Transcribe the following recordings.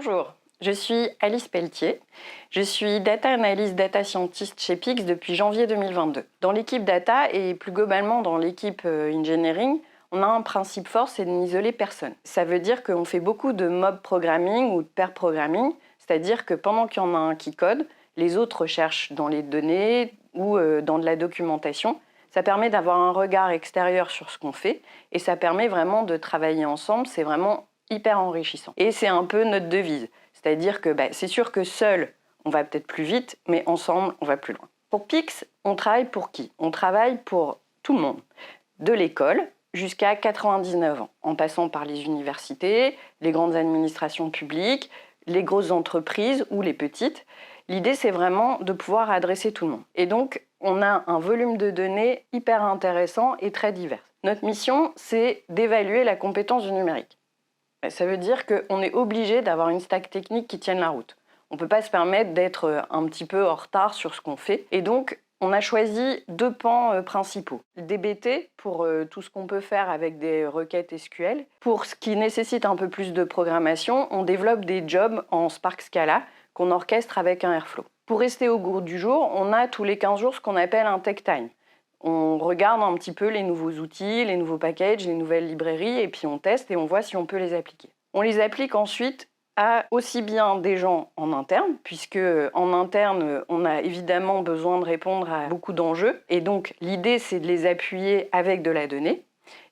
Bonjour, je suis Alice Pelletier. Je suis Data Analyst, Data Scientist chez Pix depuis janvier 2022. Dans l'équipe Data et plus globalement dans l'équipe Engineering, on a un principe fort, c'est de n'isoler personne. Ça veut dire qu'on fait beaucoup de mob programming ou de pair programming, c'est-à-dire que pendant qu'il y en a un qui code, les autres recherchent dans les données ou dans de la documentation. Ça permet d'avoir un regard extérieur sur ce qu'on fait et ça permet vraiment de travailler ensemble. C'est vraiment hyper enrichissant. Et c'est un peu notre devise. C'est-à-dire que c'est sûr que seul, on va peut-être plus vite, mais ensemble, on va plus loin. Pour Pix, on travaille pour qui? On travaille pour tout le monde. De l'école jusqu'à 99 ans, en passant par les universités, les grandes administrations publiques, les grosses entreprises ou les petites. L'idée, c'est vraiment de pouvoir adresser tout le monde. Et donc, on a un volume de données hyper intéressant et très divers. Notre mission, c'est d'évaluer la compétence du numérique. Ça veut dire qu'on est obligé d'avoir une stack technique qui tienne la route. On ne peut pas se permettre d'être un petit peu en retard sur ce qu'on fait. Et donc, on a choisi deux pans principaux. Le DBT pour tout ce qu'on peut faire avec des requêtes SQL. Pour ce qui nécessite un peu plus de programmation, on développe des jobs en Spark Scala qu'on orchestre avec un Airflow. Pour rester au goût du jour, on a tous les 15 jours ce qu'on appelle un Tech Time. On regarde un petit peu les nouveaux outils, les nouveaux packages, les nouvelles librairies, et puis on teste et on voit si on peut les appliquer. On les applique ensuite à aussi bien des gens en interne, puisque en interne, on a évidemment besoin de répondre à beaucoup d'enjeux, et donc l'idée, c'est de les appuyer avec de la donnée,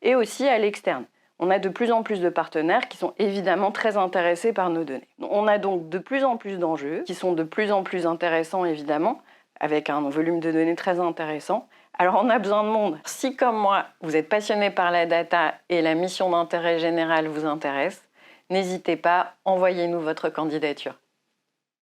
et aussi à l'externe. On a de plus en plus de partenaires qui sont évidemment très intéressés par nos données. On a donc de plus en plus d'enjeux, qui sont de plus en plus intéressants évidemment, avec un volume de données très intéressant. Alors on a besoin de monde. Si comme moi, vous êtes passionné par la data et la mission d'intérêt général vous intéresse, n'hésitez pas, envoyez-nous votre candidature.